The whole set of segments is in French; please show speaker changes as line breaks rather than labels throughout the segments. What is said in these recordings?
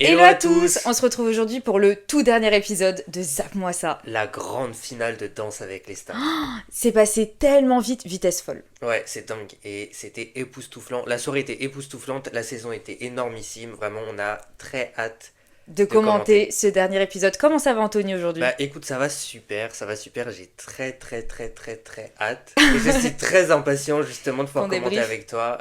Hello à tous. On se retrouve aujourd'hui pour le tout dernier épisode de Zappe-moi ça.
La grande finale de Danse avec les stars.
C'est passé tellement vite, vitesse folle.
Ouais, c'est dingue. Et c'était époustouflant. La soirée était époustouflante, la saison était énormissime. Vraiment, on a très hâte
De
de commenter.
commenter ce dernier épisode. Comment ça va Anthony aujourd'hui?
Bah écoute, ça va super, ça va super. J'ai très hâte. Et je suis très impatient justement de pouvoir
Ton
commenter
débrief.
avec toi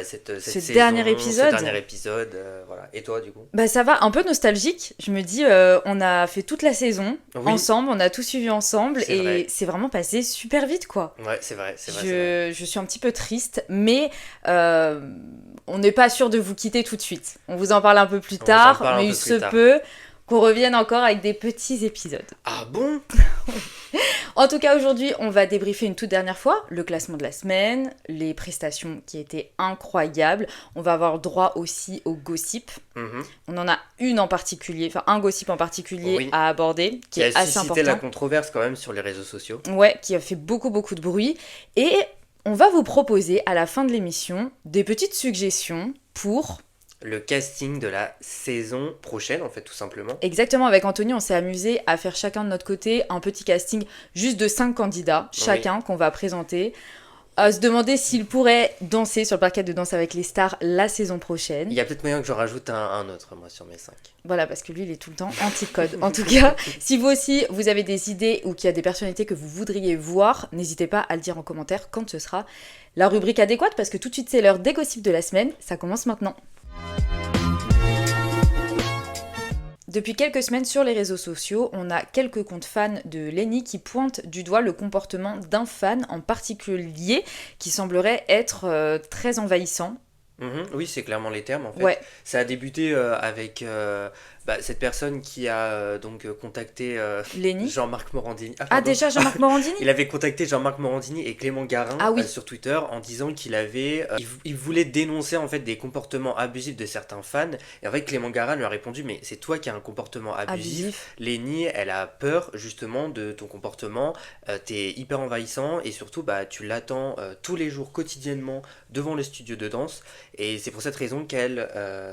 cette
Ce
saison,
dernier épisode.
ce dernier épisode. Voilà. Et toi du coup?
Bah ça va, un peu nostalgique. Je me dis, on a fait toute la saison
Oui,
ensemble, on a tout suivi ensemble
c'est
et
vrai.
c'est vraiment passé super vite quoi.
Ouais, c'est vrai, c'est vrai, c'est vrai.
Je suis un petit peu triste, mais on n'est pas sûr de vous quitter tout de suite. On vous en parle un peu plus
On vous en
tard,
parle un
mais
peu
il
plus
se
tard.
peut qu'on revienne encore avec des petits épisodes.
Ah bon?
En tout cas, aujourd'hui, on va débriefer une toute dernière fois le classement de la semaine, les prestations qui étaient incroyables. On va avoir droit aussi au gossip.
Mhm.
On en a une en particulier, enfin un gossip en particulier
Oui.
à aborder, qui
Qui a
est assez
suscité la
important.
controverse quand même sur les réseaux sociaux.
Ouais, qui a fait beaucoup de bruit. Et on va vous proposer à la fin de l'émission des petites suggestions pour...
Le casting de la saison prochaine, en fait, tout simplement.
Exactement, avec Anthony, on s'est amusé à faire chacun de notre côté un petit casting juste de 5 candidats, chacun qu'on va présenter. À se demander s'ils pourraient danser sur le parquet de Danse avec les stars la saison prochaine.
Il y a peut-être moyen que j'en rajoute un autre, moi, sur mes 5.
Voilà, parce que lui, il est tout le temps anti-code. En tout cas, si vous aussi, vous avez des idées ou qu'il y a des personnalités que vous voudriez voir, n'hésitez pas à le dire en commentaire quand ce sera la rubrique adéquate, parce que tout de suite, c'est l'heure des gossips de la semaine. Ça commence maintenant. Depuis quelques semaines sur les réseaux sociaux, on a quelques comptes fans de Lenny qui pointent du doigt le comportement d'un fan en particulier qui semblerait être très envahissant.
Mhm, oui, c'est clairement les termes, en fait.
Ouais,
Ça a débuté avec cette personne qui a contacté
Lenny.
Jean-Marc Morandini. Ah,
Ah,
pardon.
déjà Jean-Marc Morandini?
Il avait contacté Jean-Marc Morandini et Clément Garin
Ah oui.
sur Twitter en disant qu'il avait, il voulait dénoncer en fait des comportements abusifs de certains fans. Et en fait, Clément Garin lui a répondu, mais c'est toi qui as un comportement abusif.
Abusif.
Lenny, elle a peur justement de ton comportement. T'es hyper envahissant et surtout, bah, tu l'attends tous les jours quotidiennement devant le studio de danse. Et c'est pour cette raison qu'elle,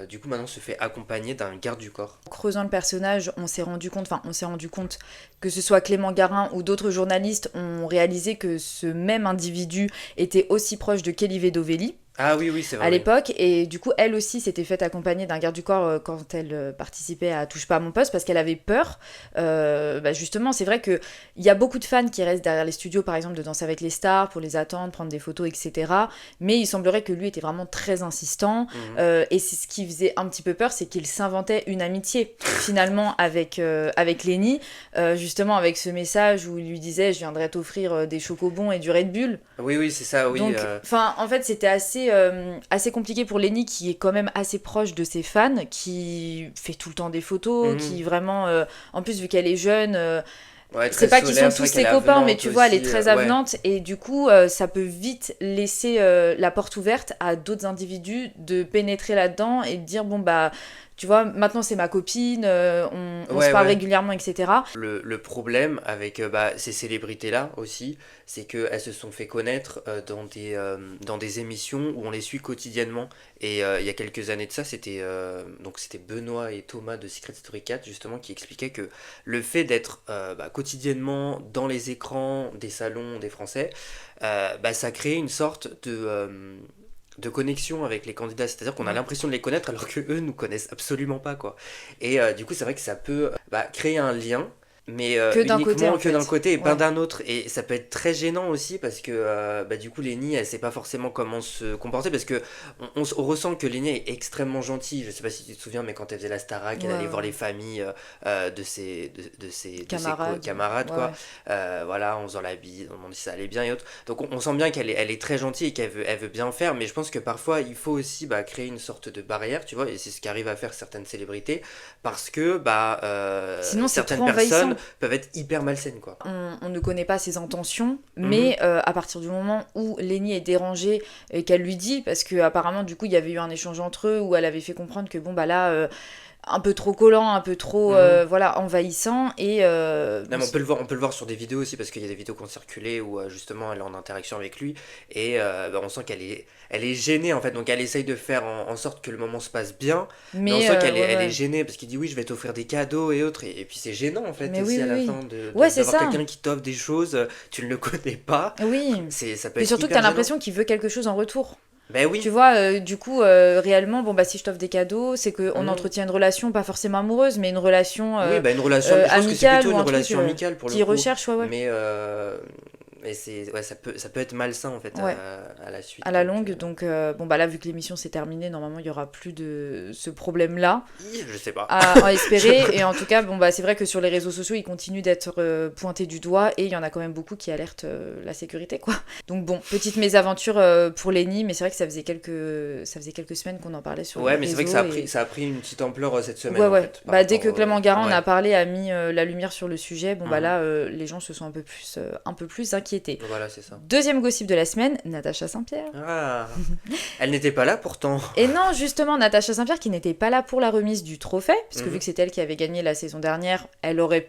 du coup, maintenant se fait accompagner d'un garde du corps.
En creusant le personnage, on s'est rendu compte que ce soit Clément Garin ou d'autres journalistes ont réalisé que ce même individu était aussi proche de Kelly Vedovelli
Ah oui, oui, c'est vrai.
à
Oui.
l'époque, et du coup elle aussi s'était faite accompagner d'un garde du corps quand elle participait à Touche pas à mon poste parce qu'elle avait peur. Justement, c'est vrai que il y a beaucoup de fans qui restent derrière les studios par exemple de Danse avec les stars pour les attendre, prendre des photos, etc. Mais il semblerait que lui était vraiment très insistant.
Mhm.
Et c'est ce qui faisait un petit peu peur, c'est qu'il s'inventait une amitié finalement avec Lenny, justement avec ce message où il lui disait je viendrai t'offrir des chocobons et du Red Bull.
Oui, oui, c'est ça, oui.
Donc, en fait, c'était assez compliqué pour Lenny, qui est quand même assez proche de ses fans, qui fait tout le temps des photos,
Mhm.
qui vraiment, en plus, vu qu'elle est jeune,
Ouais,
c'est
très
pas qu'ils sont
solaire, c'est
tous
vrai
ses
qu'elle est
copains, mais
avenante
tu vois, elle est
aussi,
très
ouais.
avenante, et du coup, ça peut vite laisser la porte ouverte à d'autres individus de pénétrer là-dedans et de dire, bon, bah, tu vois, maintenant c'est ma copine, on
Ouais,
se parle
ouais.
régulièrement, etc.
Le problème avec ces célébrités-là aussi, c'est qu'elles se sont fait connaître dans des émissions où on les suit quotidiennement. Et il y a quelques années de ça, c'était Benoît et Thomas de Secret Story 4 justement qui expliquaient que le fait d'être quotidiennement dans les écrans des salons des Français, ça crée une sorte de connexion avec les candidats, c'est-à-dire qu'on a
Ouais.
l'impression de les connaître alors que eux nous connaissent absolument pas quoi. Et du coup c'est vrai que ça peut créer un lien, mais
Que d'un
uniquement
côté, en
que d'un
fait.
côté et pas
Ouais.
d'un autre. Et ça peut être très gênant aussi parce que du coup Lenny elle sait pas forcément comment se comporter parce que on ressent que Lenny est extrêmement gentille. Je sais pas si tu te souviens, mais quand elle faisait la Starac, elle
Ouais,
allait voir
ouais.
les familles de ses
Camarade.
camarades
Ouais,
quoi.
ouais.
Voilà, en faisant la bise, on demande si ça allait bien et autres. Donc on sent bien elle est très gentille et elle veut bien faire, mais je pense que parfois il faut aussi créer une sorte de barrière, tu vois, et c'est ce qu'arrivent à faire certaines célébrités, parce que
Sinon, c'est
certaines
trop envahissant.
personnes peuvent être hyper malsaines, quoi.
On ne connaît pas ses intentions,
Mhm.
mais à partir du moment où Lenny est dérangée et qu'elle lui dit, parce que apparemment du coup il y avait eu un échange entre eux où elle avait fait comprendre que bon bah là un peu trop collant, un peu trop voilà, envahissant. Et
non, mais on peut le voir sur des vidéos aussi, parce qu'il y a des vidéos qui ont circulé où justement elle est en interaction avec lui, et bah, on sent elle est gênée en fait, donc elle essaye de faire en sorte que le moment se passe bien, mais on
mais
sent qu'elle
ouais,
elle est
ouais.
gênée, parce qu'il dit oui, je vais t'offrir des cadeaux et autres, et puis c'est gênant en fait
Mais oui,
aussi à
oui,
la
oui.
fin
Ouais, c'est
d'avoir
ça.
quelqu'un qui t'offre des choses, tu ne le connais pas,
Oui.
ça peut
Puis
être
surtout que t'as
hyper gênant.
l'impression qu'il veut quelque chose en retour.
Ben
Tu
oui.
vois, du coup, réellement, bon, bah, si je t'offre des cadeaux, c'est qu'on
Mhm.
entretient une relation, pas forcément amoureuse, mais une relation
Oui, bah une relation, je pense que c'est
amicale
plutôt
ou
une
un truc
relation amicale pour le
qui
coup,
recherche, ouais, ouais.
mais, ouais, ça peut être malsain en fait
Ouais.
à la suite,
À la
donc
longue. Donc, bon, bah là, vu que l'émission s'est terminée, normalement, il y aura plus de ce problème-là
je sais pas.
à espérer. Et en tout cas, bon, bah, c'est vrai que sur les réseaux sociaux, ils continuent d'être pointés du doigt et il y en a quand même beaucoup qui alertent la sécurité, quoi. Donc, bon, petite mésaventure pour Lenny, mais c'est vrai que ça faisait quelques semaines qu'on en parlait sur les
Ouais, mais c'est vrai que
réseaux. Et
ça a pris une petite ampleur cette semaine
ouais,
en
ouais.
fait, par
Bah, dès que
rapport.
Clément Garand en
Ouais.
a parlé, a mis la lumière sur le sujet, bon, bah
Mhm.
là, les gens se sont un peu plus inquiétés.
Voilà, c'est ça.
Deuxième gossip de la semaine, Natacha Saint-Pierre.
Ah, elle n'était pas là pourtant.
Et non, justement, Natacha Saint-Pierre qui n'était pas là pour la remise du trophée, puisque vu
Mhm.
que c'est elle qui avait gagné la saison dernière, elle aurait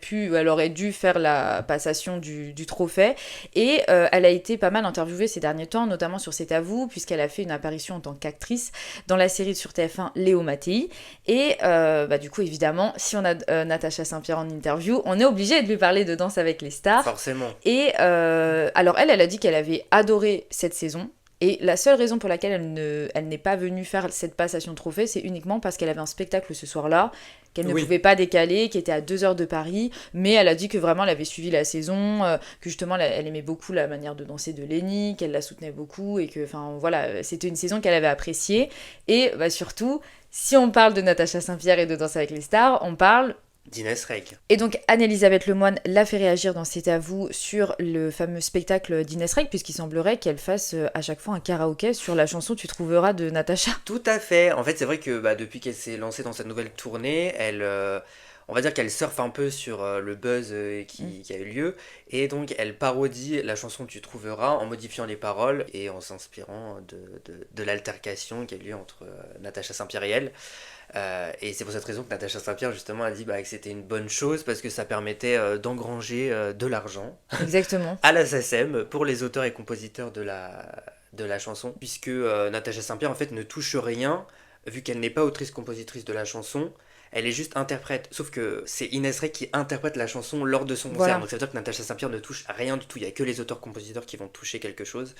dû faire la passation du trophée. Et elle a été pas mal interviewée ces derniers temps, notamment sur C'est à vous, puisqu'elle a fait une apparition en tant qu'actrice dans la série sur TF1 Léo Mattei. Et bah, du coup, évidemment, si on a Natacha Saint-Pierre en interview, on est obligé de lui parler de Danse avec les stars.
Forcément.
Et alors elle a dit qu'elle avait adoré cette saison. Et la seule raison pour laquelle elle n'est pas venue faire cette passation de trophée, c'est uniquement parce qu'elle avait un spectacle ce soir-là, qu'elle ne
Oui.
pouvait pas décaler, qui était à 2 heures de Paris. Mais elle a dit que vraiment elle avait suivi la saison, que justement elle aimait beaucoup la manière de danser de Lenny, qu'elle la soutenait beaucoup, et que enfin voilà, c'était une saison qu'elle avait appréciée. Et bah, surtout, si on parle de Natacha Saint-Pierre et de Danse avec les stars, on parle
d'Inès Reg.
et donc Anne-Elisabeth Lemoine l'a fait réagir dans C'est à vous sur le fameux spectacle d'Inès Reg, puisqu'il semblerait qu'elle fasse à chaque fois un karaoké sur la chanson Tu trouveras de Natacha.
Tout à fait. En fait, c'est vrai que bah, depuis qu'elle s'est lancée dans cette nouvelle tournée, on va dire qu'elle surfe un peu sur le buzz qui a eu lieu. Et donc, elle parodie la chanson Tu trouveras en modifiant les paroles et en s'inspirant de l'altercation qui a eu lieu entre Natacha Saint-Pierre et elle. Et c'est pour cette raison que Natacha Saint-Pierre justement a dit bah, que c'était une bonne chose parce que ça permettait d'engranger de l'argent
Exactement.
à la SACEM pour les auteurs et compositeurs de la chanson, puisque Natacha Saint-Pierre en fait ne touche rien, vu qu'elle n'est pas autrice-compositrice de la chanson, elle est juste interprète, sauf que c'est Inès Rey qui interprète la chanson lors de son concert,
Voilà.
donc ça veut dire que Natacha Saint-Pierre ne touche rien du tout, il n'y a que les auteurs-compositeurs qui vont toucher quelque chose,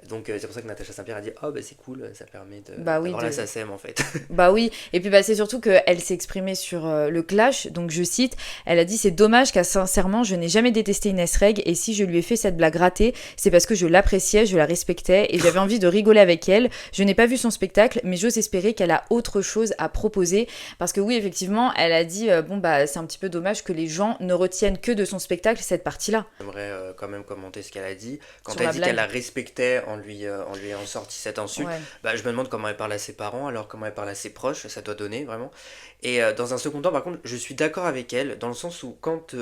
donc c'est pour ça que Natacha Saint-Pierre a dit « Oh bah c'est cool, ça permet
Bah oui,
d'avoir la SACEM en fait ».
Bah oui, et puis bah, c'est surtout qu'elle s'est exprimée sur le clash, donc je cite, elle a dit c'est dommage car sincèrement je n'ai jamais détesté Inès Reg et si je lui ai fait cette blague ratée, c'est parce que je l'appréciais, je la respectais et j'avais envie de rigoler avec elle. Je n'ai pas vu son spectacle, mais j'ose espérer qu'elle a autre chose à proposer parce que oui effectivement elle a dit bon bah c'est un petit peu dommage que les gens ne retiennent que de son spectacle cette partie-là.
J'aimerais quand même commenter ce qu'elle a dit. Quand
Sur
elle
la
dit
blague.
qu'elle la respectait en lui ayant sorti cette insulte,
Ouais.
bah, je me demande comment elle parle à ses parents, alors comment elle parle à ses proches, ça doit donner vraiment. Et dans un second temps, par contre, je suis d'accord avec elle, dans le sens où quand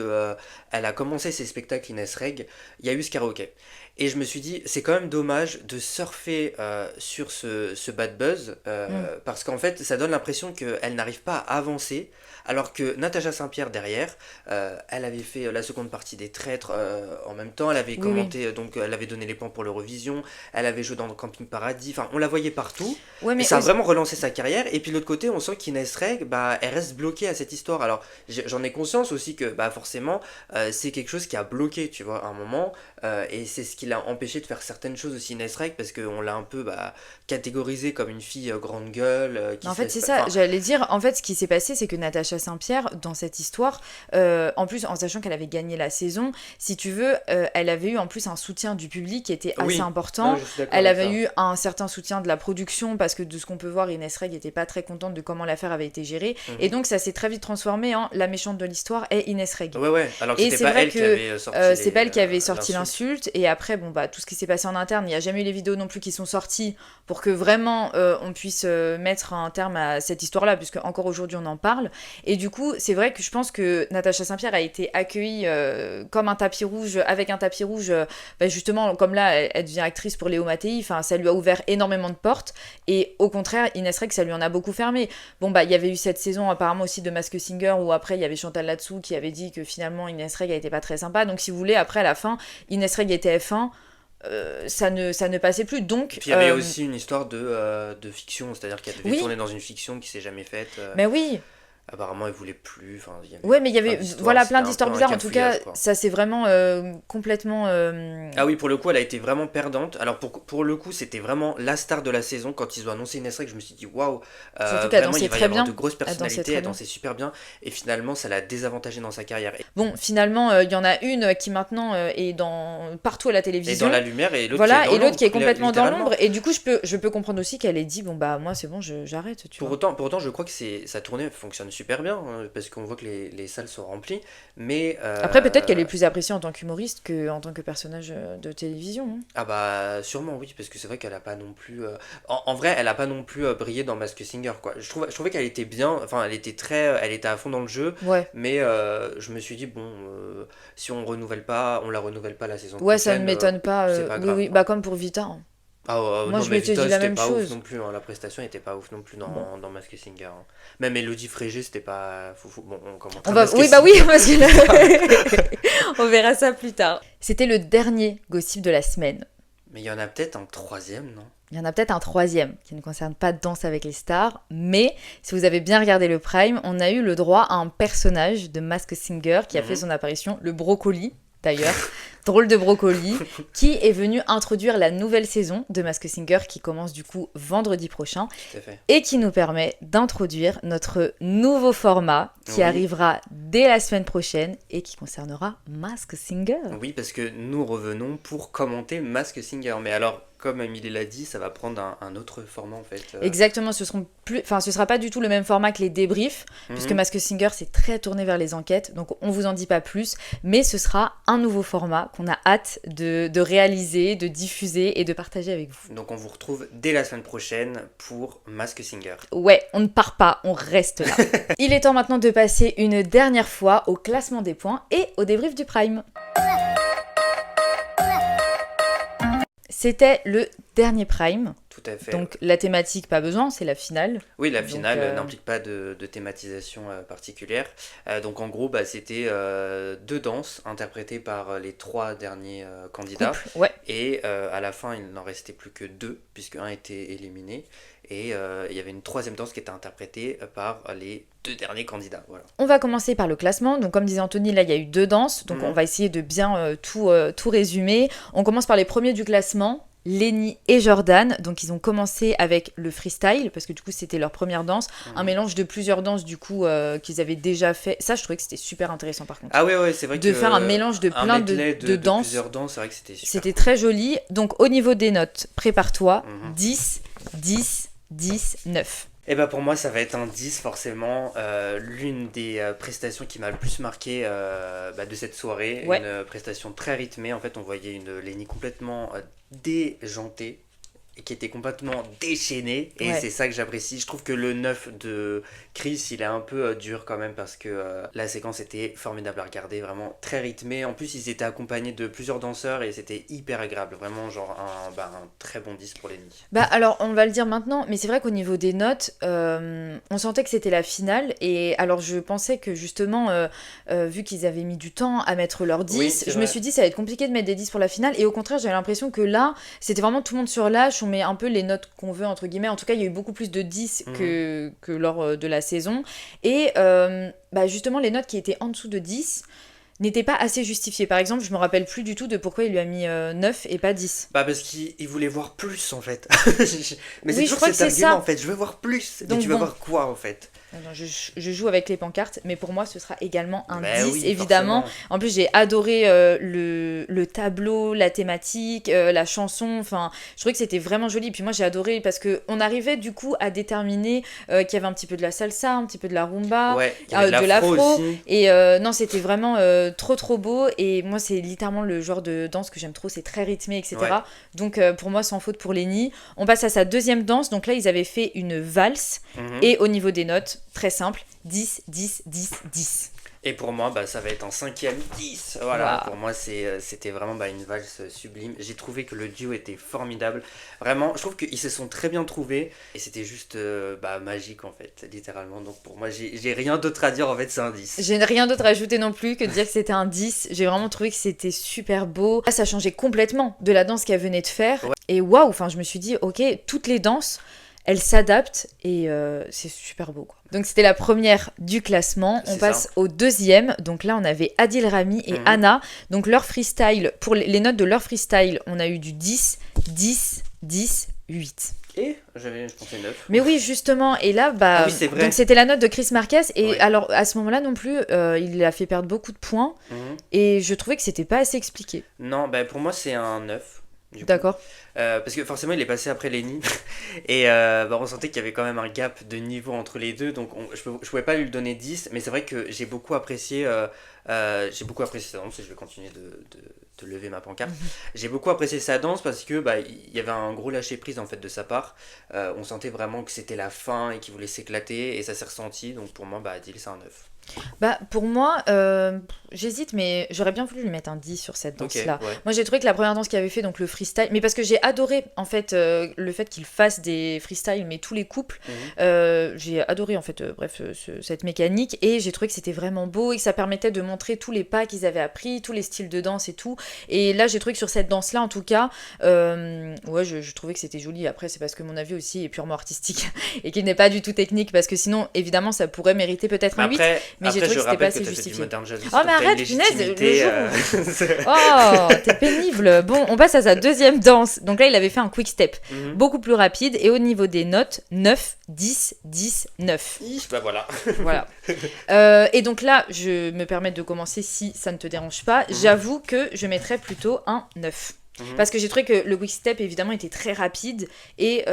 elle a commencé ses spectacles Inès Reg, il y a eu ce karaoké. Et je me suis dit, c'est quand même dommage de surfer sur ce bad buzz, parce qu'en fait, ça donne l'impression qu'elle n'arrive pas à avancer, alors que Natacha Saint-Pierre derrière, elle avait fait la seconde partie des Traîtres en même temps, elle avait
Oui,
commenté, donc elle avait donné les points pour l'Eurovision, elle avait joué dans le Camping Paradis, enfin on la voyait partout,
Ouais
et
mais
ça a
aussi-
vraiment relancé sa carrière, et puis de l'autre côté on sent qu'Inès Reg, bah, elle reste bloquée à cette histoire, alors j'en ai conscience aussi que bah, forcément c'est quelque chose qui a bloqué, tu vois, à un moment, et c'est ce qui l'a empêché de faire certaines choses aussi Inès Reg, parce qu'on l'a un peu bah, catégorisée comme une fille grande gueule, qui
En
se
fait,
laisse
c'est
pas-
ça,
enfin,
j'allais dire, en fait, ce qui s'est passé, c'est que Natacha Saint-Pierre, dans cette histoire, en plus, en sachant qu'elle avait gagné la saison, si tu veux, elle avait eu en plus un soutien du public qui était assez
oui,
important.
non, je suis d'accord
Elle
avec
avait
ça.
eu un certain soutien de la production, parce que de ce qu'on peut voir, Inès Reg n'était pas très contente de comment l'affaire avait été gérée.
Mhm.
Et donc, ça s'est très vite transformé en la méchante de l'histoire est Inès Reg.
Ouais, ouais, alors que
Et
c'était
c'est
pas
vrai
elle qui
que
avait sorti
c'est pas elle qui avait sorti
l'insulte.
l'insulte. Et après, bon, bah, tout ce qui s'est passé en interne, il n'y a jamais eu les vidéos non plus qui sont sorties pour que vraiment on puisse mettre un terme à cette histoire-là, puisque encore aujourd'hui on en parle. Et du coup, c'est vrai que je pense que Natacha Saint-Pierre a été accueillie comme un tapis rouge, avec un tapis rouge, justement, comme là, elle devient actrice pour Léo Mattei, enfin, ça lui a ouvert énormément de portes. Et au contraire, Inès Reg, ça lui en a beaucoup fermé. Bon, il y avait eu cette saison apparemment aussi de Masked Singer, où après, il y avait Chantal Latsou qui avait dit que finalement, Inès Reg, elle était pas très sympa. Donc, si vous voulez, après, à la fin, Inès Reg était F1. Ça ne passait plus, donc...
Et puis il y avait aussi une histoire de fiction, c'est-à-dire qu'elle devait tourner dans une fiction qui s'est jamais faite.
Mais oui.
Apparemment, elle voulait plus.
Ouais, mais il y avait plein d'histoires bizarres. En tout cas, ça c'est vraiment complètement.
Ah oui, pour le coup, elle a été vraiment perdante. Alors pour le coup, c'était vraiment la star de la saison. Quand ils ont annoncé Inès Reg, je me suis dit waouh.
Surtout qu'elle dansait très bien.
De grosses personnalités, elle dansait super bien. Et finalement, ça l'a désavantagée dans sa carrière.
Bon, finalement, il y en a une qui maintenant est partout à la télévision.
Et dans la lumière, et
l'autre qui est complètement dans l'ombre. Et du coup, je peux comprendre aussi qu'elle ait dit bon bah moi c'est bon, j'arrête.
Pour autant, je crois que sa tournée fonctionne super bien, parce qu'on voit que les salles sont remplies, mais...
Après, peut-être qu'elle est plus appréciée en tant qu'humoriste qu'en tant que personnage de télévision. Hein.
Ah bah, sûrement oui, parce que c'est vrai qu'elle a pas non plus... En vrai, elle a pas non plus brillé dans Masked Singer, quoi. Je trouvais qu'elle était bien, enfin, elle était à fond dans le jeu, mais je me suis dit, bon, si on la renouvelle pas la saison prochaine...
Ouais, ça ne m'étonne pas.
C'est pas grave,
oui, bah comme pour Vita. Hein.
Moi
non, je m'étais dit la même chose.
Ouf non plus, hein. La prestation était pas ouf non plus dans Masked Singer. Hein. Même Elodie Frégé, c'était pas fou. Bon, on commence.
Oui, parce que on verra ça plus tard. C'était le dernier gossip de la semaine.
Mais il y en a peut-être un troisième, non ?
Il y en a peut-être un troisième qui ne concerne pas Danse avec les stars, mais si vous avez bien regardé le Prime, on a eu le droit à un personnage de Masked Singer qui a fait son apparition, le Brocoli. D'ailleurs, drôle de brocoli, qui est venu introduire la nouvelle saison de Masked Singer qui commence du coup vendredi prochain et qui nous permet d'introduire notre nouveau format qui arrivera dès la semaine prochaine et qui concernera Masked Singer.
Oui, parce que nous revenons pour commenter Masked Singer, mais alors... Comme Émilie l'a dit, ça va prendre un autre format en fait.
Exactement, ce sera pas du tout le même format que les débriefs, puisque Masked Singer c'est très tourné vers les enquêtes, donc on vous en dit pas plus, mais ce sera un nouveau format qu'on a hâte de réaliser, de diffuser et de partager avec vous.
Donc on vous retrouve dès la semaine prochaine pour Masked Singer.
Ouais, on ne part pas, on reste là. Il est temps maintenant de passer une dernière fois au classement des points et au débrief du Prime. C'était le dernier Prime.
Tout à fait.
Donc la thématique, pas besoin, c'est la finale.
Oui, la finale n'implique pas de thématisation particulière. Donc en gros, c'était deux danses interprétées par les trois derniers candidats. Et à la fin, il n'en restait plus que deux, puisque un était éliminé. Et il y avait une troisième danse qui était interprétée par les deux derniers candidats. Voilà.
On va commencer par le classement. Donc comme disait Anthony, là il y a eu deux danses. Donc on va essayer de bien tout résumer. On commence par les premiers du classement. Lenny et Jordan, donc ils ont commencé avec le freestyle, parce que du coup c'était leur première danse, un mélange de plusieurs danses du coup qu'ils avaient déjà fait. Ça je trouvais que c'était super intéressant par contre.
Ah ouais, c'est vrai
de faire un mélange de plein de danses.
Plusieurs danses, c'est vrai que c'était super.
C'était très joli. Donc au niveau des notes, prépare-toi, 10, 10, 10, 9.
Et bah pour moi ça va être un 10 forcément, l'une des prestations qui m'a le plus marqué de cette soirée, une prestation très rythmée, en fait on voyait une Lenny complètement déjantée et qui était complètement déchaînée et c'est ça que j'apprécie. Je trouve que le 9 de Chris il est un peu dur quand même parce que la séquence était formidable à regarder, vraiment très rythmée. En plus ils étaient accompagnés de plusieurs danseurs et c'était hyper agréable, vraiment genre un très bon 10 pour Lenny.
Alors on va le dire maintenant, mais c'est vrai qu'au niveau des notes, on sentait que c'était la finale et alors je pensais que justement vu qu'ils avaient mis du temps à mettre leurs 10, me suis dit ça va être compliqué de mettre des 10 pour la finale et au contraire j'avais l'impression que là c'était vraiment tout le monde sur lâche, on met un peu les notes qu'on veut entre guillemets. En tout cas il y a eu beaucoup plus de 10 que lors de la saison et justement les notes qui étaient en dessous de 10 n'étaient pas assez justifiées. Par exemple, je me rappelle plus du tout de pourquoi il lui a mis 9 et pas 10.
Parce qu'il voulait voir plus en fait. Mais c'est toujours cet argument en fait, je veux voir plus. Donc, mais tu veux voir quoi en fait?
Non, je joue avec les pancartes, mais pour moi ce sera également un 10
oui,
évidemment.
Forcément.
En plus j'ai adoré le tableau, la thématique, la chanson, enfin je trouvais que c'était vraiment joli. Puis moi j'ai adoré parce qu'on arrivait du coup à déterminer qu'il y avait un petit peu de la salsa, un petit peu de la rumba,
de l'afro aussi.
Et non c'était vraiment trop beau et moi c'est littéralement le genre de danse que j'aime trop, c'est très rythmé etc. Donc pour moi sans faute pour Lenny. On passe à sa deuxième danse, donc là ils avaient fait une valse et au niveau des notes, très simple, 10, 10, 10, 10.
Et pour moi, ça va être en 5e 10. Voilà,
Wow.
pour moi, c'était vraiment une valse sublime. J'ai trouvé que le duo était formidable. Vraiment, je trouve qu'ils se sont très bien trouvés. Et c'était juste magique, en fait, littéralement. Donc pour moi, j'ai rien d'autre à dire, en fait, c'est un 10.
J'ai rien d'autre à ajouter non plus que de dire que c'était un 10. J'ai vraiment trouvé que c'était super beau. Là, ça changeait complètement de la danse qu'elle venait de faire.
Ouais.
Et waouh, enfin, je me suis dit, ok, toutes les danses, elles s'adaptent et c'est super beau, quoi. Donc c'était la première du classement. On
C'est
passe
ça.
au deuxième. Donc là, on avait Adil Rami et Anna. Donc leur freestyle, pour les notes de leur freestyle, on a eu du 10, 10, 10, 8.
Et je pensais 9.
Mais oui, justement, et là,
Ah oui, c'est vrai.
donc c'était la note de Chris Marquez, et
Oui.
alors à ce moment-là non plus, il a fait perdre beaucoup de points, et je trouvais que c'était pas assez expliqué.
Non, pour moi, c'est un 9. Du coup.
D'accord.
Parce que forcément, il est passé après Lenny. Et on sentait qu'il y avait quand même un gap de niveau entre les deux. Donc je pouvais pas lui donner 10. Mais c'est vrai que j'ai beaucoup apprécié sa danse. Et je vais continuer de lever ma pancarte. J'ai beaucoup apprécié sa danse parce que il y avait un gros lâcher prise en fait de sa part. On sentait vraiment que c'était la fin et qu'il voulait s'éclater. Et ça s'est ressenti. Donc pour moi, Adil, c'est un 9.
Pour moi, j'hésite, mais j'aurais bien voulu lui mettre un 10 sur cette danse-là.
Ok, ouais.
Moi, j'ai trouvé que la première danse qu'il avait fait, donc le freestyle, mais parce que j'ai adoré, en fait, le fait qu'il fasse des freestyles, mais tous les couples, j'ai adoré, en fait, cette mécanique, et j'ai trouvé que c'était vraiment beau, et que ça permettait de montrer tous les pas qu'ils avaient appris, tous les styles de danse et tout. Et là, j'ai trouvé que sur cette danse-là, en tout cas, je trouvais que c'était joli. Après, c'est parce que mon avis aussi est purement artistique, et qu'il n'est pas du tout technique, parce que sinon, évidemment, ça pourrait mériter peut-être un 8. Mais j'ai trouvé que c'était pas assez justifié.
Oh,
mais arrête, punaise, le jour. Oh, t'es pénible. Bon, on passe à sa deuxième danse. Donc là, il avait fait un quick step, beaucoup plus rapide. Et au niveau des notes, 9, 10, 10, 9.
Voilà.
Voilà. Et donc là, je me permets de commencer si ça ne te dérange pas. J'avoue que je mettrais plutôt un 9. Parce que j'ai trouvé que le quick step, évidemment, était très rapide. Et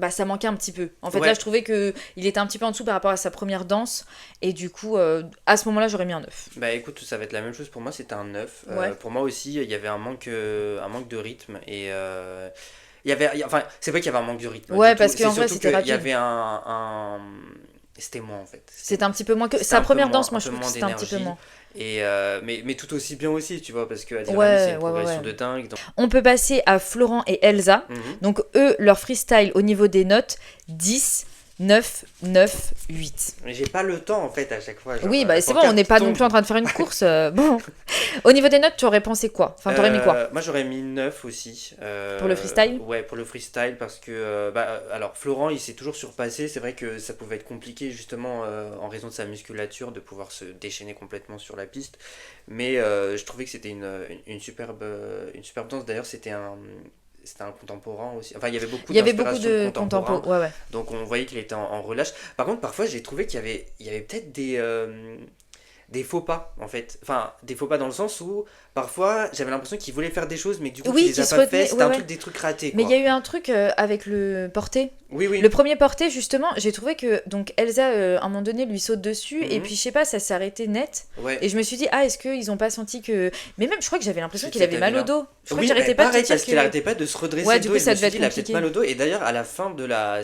ça manquait un petit peu. En fait, là, je trouvais qu'il était un petit peu en dessous par rapport à sa première danse. Et du coup, à ce moment-là, j'aurais mis un 9.
Écoute, ça va être la même chose pour moi, c'était un 9.
Ouais.
Pour moi aussi, il y avait un manque de rythme. Et c'est vrai qu'il y avait un manque de rythme.
Ouais, parce qu'en vrai, c'était rapide.
Il y avait c'était moins en fait.
C'était un petit peu moins que sa première danse, moi je trouve que c'était un petit peu moins.
Et mais tout aussi bien aussi, tu vois, parce que Adil
Ouais,
Rami, c'est une progression de dingue. Donc...
On peut passer à Florent et Elsa. Donc eux, leur freestyle au niveau des notes, 10, 9, 9, 8.
Mais j'ai pas le temps en fait à chaque fois.
Oui, c'est bon, on n'est pas non plus en train de faire une course. Bon. Au niveau des notes, tu aurais pensé quoi? Enfin, t'aurais mis quoi?
Moi j'aurais mis 9 aussi.
Pour le freestyle?
Ouais, pour le freestyle parce que alors Florent il s'est toujours surpassé. C'est vrai que ça pouvait être compliqué justement en raison de sa musculature de pouvoir se déchaîner complètement sur la piste. Mais je trouvais que c'était une superbe danse. D'ailleurs c'était un contemporain aussi. Enfin, il y avait beaucoup
de contempo. Ouais.
Donc on voyait qu'il était en relâche. Par contre, parfois j'ai trouvé qu'il y avait peut-être des faux pas en fait. Enfin, des faux pas dans le sens où parfois j'avais l'impression qu'il voulait faire des choses mais du coup il les a pas fait. C'était des trucs ratés.
Mais il y a eu un truc avec le porté.
Oui.
Le premier porté justement, j'ai trouvé que donc Elsa à un moment donné lui saute dessus et puis je sais pas, ça s'est arrêté net.
Ouais.
Et je me suis dit est-ce qu'ils ont pas senti que, mais même je crois que j'avais l'impression qu'il avait mal au dos. Je crois que j'arrêtais pas de dire
parce qu'il arrêtait pas de se redresser.
Ouais, du coup ça devait être
il a peut-être
compliqué.
mal au dos. Et d'ailleurs à la fin de la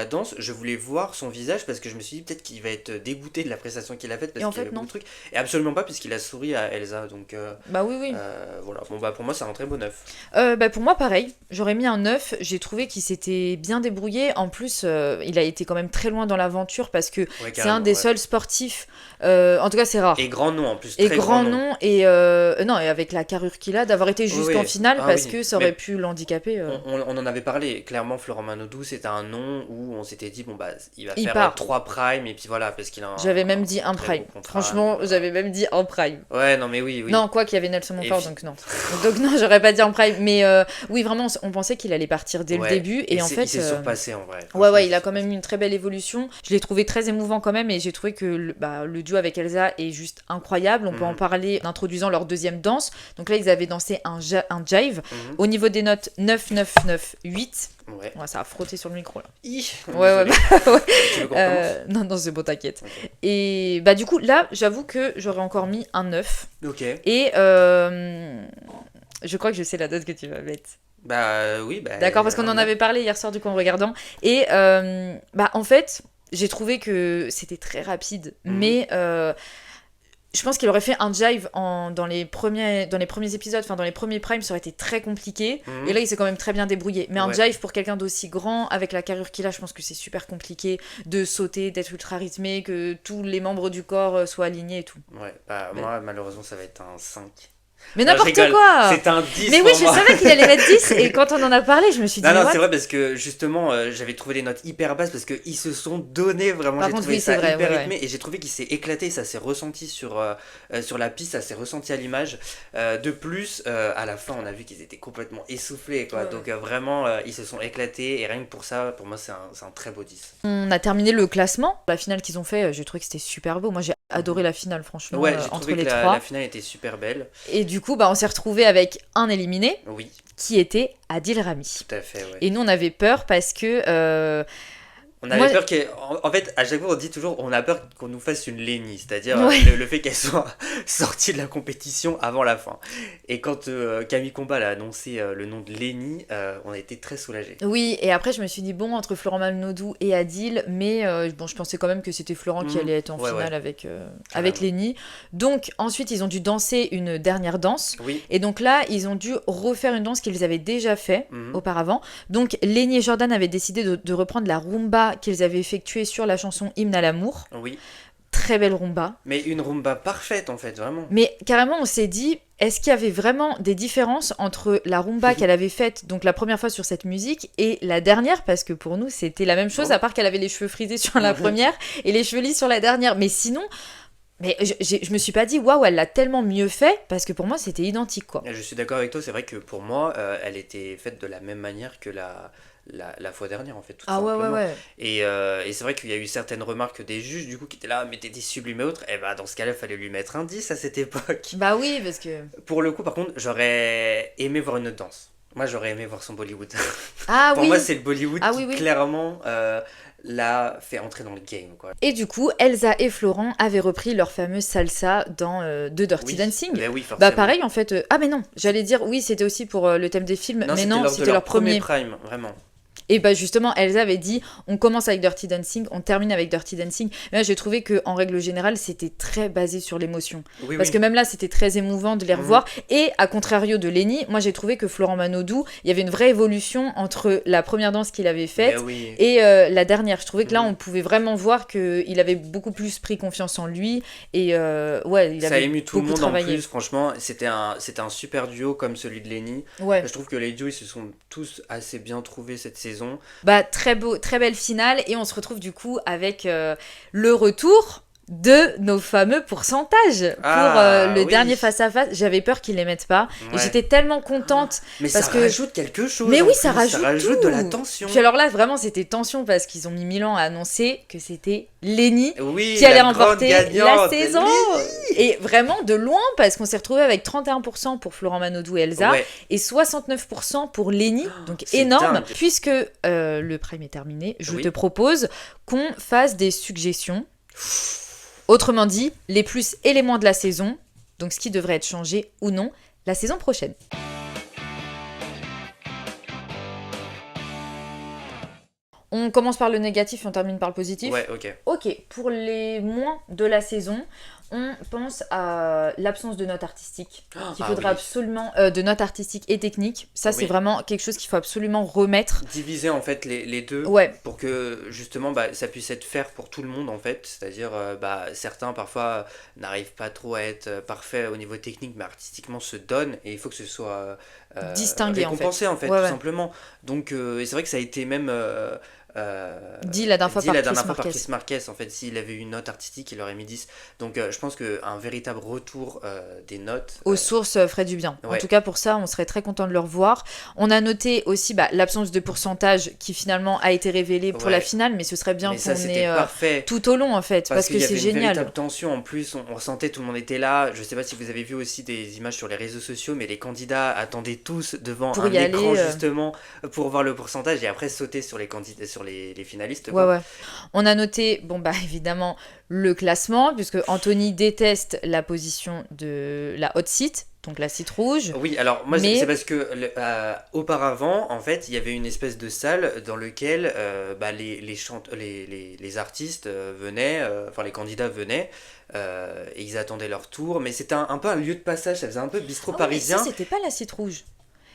danse, je voulais voir son visage parce que je me suis dit peut-être qu'il va être dégoûté de la prestation qu'il a faite parce qu'il y avait beaucoup de trucs. Et absolument pas puisqu'il a souri à Elsa. Donc
oui.
Voilà. Bon pour moi c'est un très beau 9.
Pour moi pareil, j'aurais mis un 9. J'ai trouvé qu'il s'était bien débrouillé. En plus il a été quand même très loin dans l'aventure parce que c'est un des seuls sportifs, en tout cas c'est rare.
Et grand nom en plus.
Et grand nom. Et avec la carrure qu'il a, d'avoir été jusqu'en finale parce que ça aurait pu l'handicaper.
On en avait parlé. Clairement Florent Manodou c'était un nom où on s'était dit il va faire
part.
3 primes et puis voilà parce qu'il a
J'avais même dit un prime. Franchement j'avais même dit un prime.
Ouais non mais oui.
Non quoi qu'il y avait Nelson Montfort donc non. Donc non j'aurais pas dit en prime mais oui vraiment on pensait qu'il allait partir dès le début et en fait
il s'est surpassé en vrai.
Ouais il a quand même eu une très belle évolution. Je l'ai trouvé très émouvant quand même et j'ai trouvé que le duo avec Elsa est juste incroyable. On peut en parler en introduisant leur deuxième danse. Donc là ils avaient dansé un jive. Au niveau des notes 9, 9, 9, 8. Ouais, ça a frotté sur le micro là. Ouais.
Tu veux qu'on recommence
non, c'est bon, t'inquiète. Okay. Et du coup, là, j'avoue que j'aurais encore mis un 9.
Ok.
Et je crois que je sais la note que tu vas mettre.
Bah oui, bah
D'accord, parce qu'on en avait parlé hier soir du coup en regardant. Et en fait, j'ai trouvé que c'était très rapide, mais je pense qu'il aurait fait un jive dans les premiers épisodes, enfin dans les premiers primes, ça aurait été très compliqué. Et là, il s'est quand même très bien débrouillé. Mais un jive pour quelqu'un d'aussi grand, avec la carrure qu'il a, je pense que c'est super compliqué de sauter, d'être ultra rythmé, que tous les membres du corps soient alignés et tout.
Ouais, bah moi, malheureusement, ça va être un 5.
Mais n'importe quoi.
C'est un 10.
Mais oui, je savais qu'il allait mettre 10 et quand on en a parlé, je me suis dit
Non, c'est vrai parce que justement, j'avais trouvé des notes hyper basses parce qu'ils se sont donné vraiment.
Par
J'ai
contre,
trouvé
oui,
ça
c'est vrai,
hyper
ouais,
rythmé et j'ai trouvé qu'il s'est éclaté, ça s'est ressenti sur la piste, ça s'est ressenti à l'image. De plus, à la fin, on a vu qu'ils étaient complètement essoufflés, quoi.
Ouais.
Donc vraiment, ils se sont éclatés et rien que pour ça, pour moi, c'est un très beau 10.
On a terminé le classement. La finale qu'ils ont fait, j'ai trouvé que c'était super beau. Moi, j'ai adoré la finale, franchement,
Ouais, j'ai
entre
trouvé
les
que
trois.
la finale était super belle.
Et du coup, on s'est retrouvés avec un éliminé,
Oui,
qui était Adil Rami.
tout à fait, ouais.
Et nous, on avait peur parce que...
On avait
moi-
peur en fait, à chaque fois, on dit toujours, on a peur qu'on nous fasse une Lénie, c'est-à-dire
Ouais.
le fait qu'elle soit sortie de la compétition avant la fin. Et quand Camille Combal a annoncé le nom de Lénie, on a été très soulagés.
Oui, et après, je me suis dit, bon, entre Florent Malnodou et Adil, mais je pensais quand même que c'était Florent qui allait être en finale avec Lénie. Donc, ensuite, ils ont dû danser une dernière danse.
Oui.
Et donc là, ils ont dû refaire une danse qu'ils avaient déjà fait auparavant. Donc, Lénie et Jordan avaient décidé de reprendre la rumba qu'ils avaient effectuée sur la chanson Hymne à l'amour.
Oui.
Très belle rumba.
Mais une rumba parfaite, en fait, vraiment.
Mais carrément, on s'est dit, est-ce qu'il y avait vraiment des différences entre la rumba qu'elle avait faite, donc la première fois sur cette musique, et la dernière? Parce que pour nous, c'était la même chose, à part qu'elle avait les cheveux frisés sur la première et les cheveux lisses sur la dernière. Mais sinon... Mais je me suis pas dit, waouh, elle l'a tellement mieux fait, parce que pour moi, c'était identique, quoi.
Je suis d'accord avec toi, c'est vrai que pour moi, elle était faite de la même manière que la fois dernière, en fait, tout simplement.
Ouais.
Et c'est vrai qu'il y a eu certaines remarques des juges, du coup, qui étaient là, mais t'étais sublime et autres. Et bah, dans ce cas-là, il fallait lui mettre un 10 à cette époque.
Bah oui, parce que...
Pour le coup, par contre, j'aurais aimé voir une autre danse. Moi, j'aurais aimé voir son Bollywood.
Ah
Pour
oui.
moi, c'est le Bollywood
Ah
qui,
oui.
clairement, l'a fait entrer dans le game, quoi.
Et du coup, Elsa et Florent avaient repris leur fameuse salsa dans The Dirty
Oui.
Dancing.
Mais oui, forcément.
Bah pareil, en fait... Ah mais non, j'allais dire, oui, c'était aussi pour le thème des films,
Non,
mais
c'était
non,
lors de
c'était leur premier...
prime, vraiment.
Et bah justement, Elsa avait dit, on commence avec Dirty Dancing, on termine avec Dirty Dancing. Mais là, j'ai trouvé qu'en règle générale, c'était très basé sur l'émotion.
Oui,
Parce que même là, c'était très émouvant de les revoir. Et à contrario de Lenny, moi j'ai trouvé que Florent Manodou, il y avait une vraie évolution entre la première danse qu'il avait faite et la dernière. Je trouvais que là, on pouvait vraiment voir qu'il avait beaucoup plus pris confiance en lui. Et il avait
ça a ému tout le monde
travaillé.
en plus, franchement. C'était un super duo comme celui de Lenny.
Ouais.
Je trouve que les duos, ils se sont tous assez bien trouvés cette saison.
Bah très beau, très belle finale et on se retrouve du coup avec le retour de nos fameux pourcentages pour le dernier face-à-face. J'avais peur qu'ils les mettent pas et j'étais tellement contente
mais
parce
ça
que...
rajoute quelque chose.
Mais oui,
ça rajoute de la tension.
Puis alors là, vraiment, c'était tension parce qu'ils ont mis 1000 ans à annoncer que c'était Lenny
qui
allait remporter la saison.
Lenny.
Et vraiment de loin parce qu'on s'est retrouvé avec 31% pour Florent Manodou et Elsa et 69% pour Lenny, donc énorme.
Dingue.
Puisque le prime est terminé, je te propose qu'on fasse des suggestions. Autrement dit, les plus et les moins de la saison, donc ce qui devrait être changé ou non la saison prochaine. On commence par le négatif et on termine par le positif.
Ouais, ok.
Ok, pour les moins de la saison, on pense à l'absence de notes artistiques. Il faudra absolument de notes artistiques et techniques. Ça, c'est vraiment quelque chose qu'il faut absolument remettre.
Diviser en fait les deux pour que justement ça puisse être fair pour tout le monde en fait. C'est-à-dire certains parfois n'arrivent pas trop à être parfaits au niveau technique, mais artistiquement se donnent et il faut que ce soit
distingué
récompensé en fait, tout simplement. Donc et c'est vrai que ça a été même...
dit la dernière fois
par Chris Marquez, en fait, s'il avait eu une note artistique, il aurait mis 10. Donc je pense qu'un véritable retour des notes
aux sources ferait du bien. En tout cas, pour ça, on serait très content de le revoir. On a noté aussi l'absence de pourcentage qui finalement a été révélé pour la finale, mais ce serait bien qu'on ait tout au long en fait, parce que c'est génial.
Il y avait une véritable tension en plus, on ressentait, tout le monde était là. Je sais pas si vous avez vu aussi des images sur les réseaux sociaux, mais les candidats attendaient tous devant un écran justement pour voir le pourcentage et après sauter sur les candidats, sur les finalistes,
Ouais,
quoi.
ouais. On a noté, bon, bah, évidemment, le classement, puisque Anthony déteste la position de la hot seat, donc la seat rouge.
Oui, alors moi c'est
Mais
parce que auparavant, en fait, il y avait une espèce de salle dans lequel bah, les artistes venaient, enfin les candidats venaient et ils attendaient leur tour, mais c'était un peu un lieu de passage, ça faisait un peu bistrot
ah oui, mais ça,
parisien.
c'était pas la seat rouge.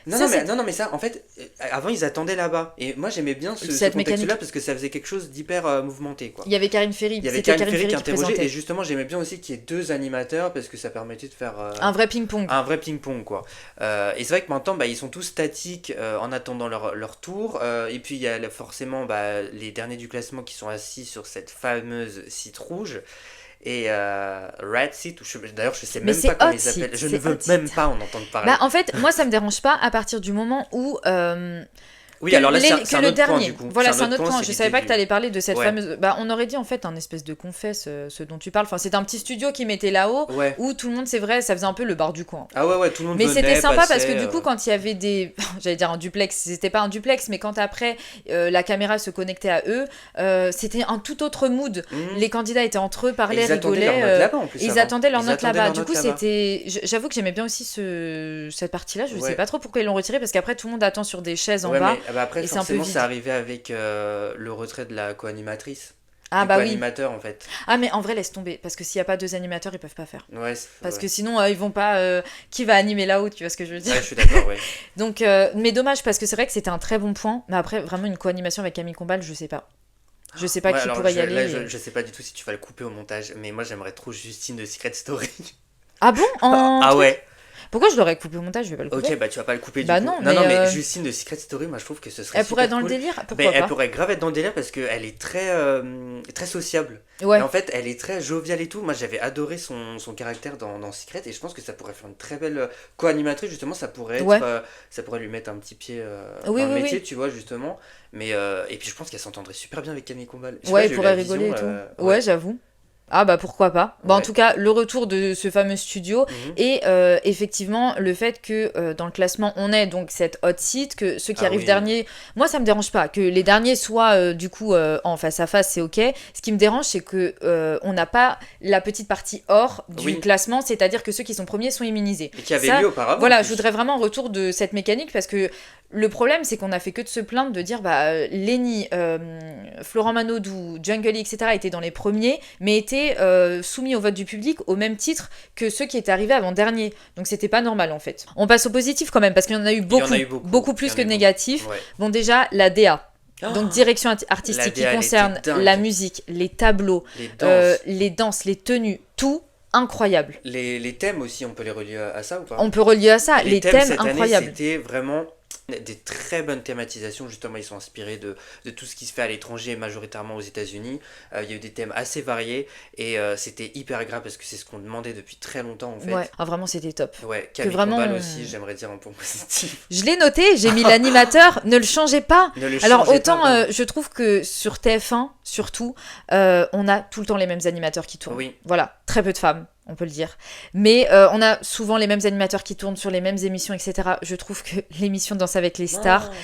Non,
Ça,
non, mais,
c'était
non, non, mais ça, en fait, avant ils attendaient là-bas. Et moi j'aimais bien ce
cette mécanique.
contexte-là parce que ça faisait quelque chose d'hyper mouvementé, quoi.
Il y avait Karine Ferry,
Il y avait
c'était
Karine
Karine
Ferry
Ferry
qui
qui
interrogeait, et
présentait.
justement j'aimais bien aussi qu'il y ait deux animateurs parce que ça permettait de faire
Un vrai ping-pong.
un vrai ping-pong, quoi. Et c'est vrai que maintenant bah, ils sont tous statiques en attendant leur tour. Et puis il y a forcément bah, les derniers du classement qui sont assis sur cette fameuse site rouge. Et Red Seat, d'ailleurs je sais
Mais
même
c'est
pas comment
hot
il s'appelle,
seat,
je ne
c'est
veux
hot
même
seat.
pas en entendre parler.
Bah, en fait, moi, ça me dérange pas à partir du moment où
Oui, alors là c'est
que
un
le
autre point
dernier.
du coup.
Voilà, c'est un autre point.
c'est
Je savais pas que tu allais
l'idée
parler de cette
Ouais.
fameuse. Bah, on aurait dit en fait un espèce de confesse, ce dont tu parles. Enfin, c'était un petit studio qui mettait là-haut
Ouais.
où tout le monde, c'est vrai, ça faisait un peu le bar du coin.
Ah ouais, ouais, tout le monde
Mais
venait,
c'était sympa parce
passait,
que du coup, quand il y avait des. J'allais dire un duplex, c'était pas un duplex, mais quand après la caméra se connectait à eux, c'était un tout autre mood. Les candidats étaient entre eux,
Et
parlaient,
ils attendaient leur
rigolaient.
note là-bas en plus.
Ils
avant.
attendaient leur
Ils
note
attendaient
là-bas.
leur
Du
note
coup,
là-bas.
c'était. J'avoue que j'aimais bien aussi cette partie-là. Je sais
Ouais.
pas trop pourquoi ils l'ont retiré parce qu'après, tout le monde attend sur des chaises en
Ouais,
bas
mais bah, après,
et c'est un peu
forcément,
vide.
c'est arrivé avec le retrait de la co-animatrice.
Ah
Du
bah oui.
co-animateur en fait.
Ah mais en vrai laisse tomber parce que s'il y a pas deux animateurs ils peuvent pas faire.
Ouais,
Parce
ouais.
que sinon ils vont pas qui va animer là-haut, tu vois ce que je veux dire.
Ouais, je suis d'accord, ouais.
Donc mais dommage parce que c'est vrai que c'était un très bon point mais après vraiment une co-animation avec Camille Combal, je sais pas. Je sais pas
Ouais,
qui
alors
pourrait y
là,
aller.
je sais pas du tout si tu vas le couper au montage, mais moi j'aimerais trop Justine de Secret Story.
Ah bon en
Ah
truc
ouais.
Pourquoi je l'aurais coupé au montage, je vais pas le couper.
Ok, bah tu vas pas le couper
Bah
du coup.
non,
Non, non,
mais,
mais Justine de Secret Story, moi je trouve que ce serait
Elle pourrait
super
être dans le
cool.
délire,
Mais
pourquoi
elle
pas.
pourrait grave être dans le délire parce qu'elle est très sociable.
Ouais.
Et en fait, elle est très joviale et tout. Moi j'avais adoré son caractère dans Secret et je pense que ça pourrait faire une très belle co-animatrice. Justement, ça pourrait
Ouais.
ça pourrait lui mettre un petit pied
Oui,
dans le
oui,
métier,
oui.
tu vois, justement. Mais, et puis je pense qu'elle s'entendrait super bien avec Camille Combal. Je sais pas,
Ouais,
j'ai
il
eu
pourrait
la
rigoler
vision,
et tout. Ouais, j'avoue. Ah bah pourquoi pas. Bah en
Ouais.
tout cas, le retour de ce fameux studio
Mhm.
et effectivement le fait que dans le classement on ait donc cette hot seat, que ceux qui
Ah
arrivent
oui.
derniers, moi ça me dérange pas. Que les derniers soient du coup en face à face, c'est ok. Ce qui me dérange c'est que on n'a pas la petite partie hors du
Oui.
classement, c'est-à-dire que ceux qui sont premiers sont immunisés.
Et qui avait
Ça,
lieu auparavant. en
Voilà,
plus.
je voudrais vraiment un retour de cette mécanique parce que le problème, c'est qu'on a fait que de se plaindre de dire bah Lenny, Florent Manodou, Jungle, etc. étaient dans les premiers, mais étaient soumis au vote du public au même titre que ceux qui étaient arrivés avant dernier. Donc c'était pas normal en fait. On passe au positif quand même parce qu'il y en a eu
Il y
beaucoup,
en a eu beaucoup.
beaucoup
Il y
plus
en
que
a
de
eu
négatifs.
beaucoup. Ouais.
Bon déjà la DA. Donc
Oh,
direction
la
artistique qui
DA, elle
concerne
était dingue.
la musique, les tableaux,
Les danses.
les tenues, tout incroyable.
Les thèmes aussi, on peut les relier à ça ou pas?
On peut relier à ça, les thèmes
cette
incroyables.
année, c'était vraiment des très bonnes thématisations. Justement, ils sont inspirés de tout ce qui se fait à l'étranger, majoritairement aux États-Unis. Il y a eu des thèmes assez variés et c'était hyper agréable parce que c'est ce qu'on demandait depuis très longtemps en fait.
Ouais, ah, vraiment c'était top.
Ouais, Camille
vraiment,
Combal aussi, j'aimerais dire un point positif.
Je l'ai noté, j'ai mis l'animateur, ne le changez pas.
Ne le
Alors
changez
autant
pas, vraiment.
je trouve que sur TF1 surtout, on a tout le temps les mêmes animateurs qui tournent.
Oui.
Voilà, très peu de femmes, on peut le dire. Mais on a souvent les mêmes animateurs qui tournent sur les mêmes émissions, etc. Je trouve que l'émission Danse avec les stars...
Oh,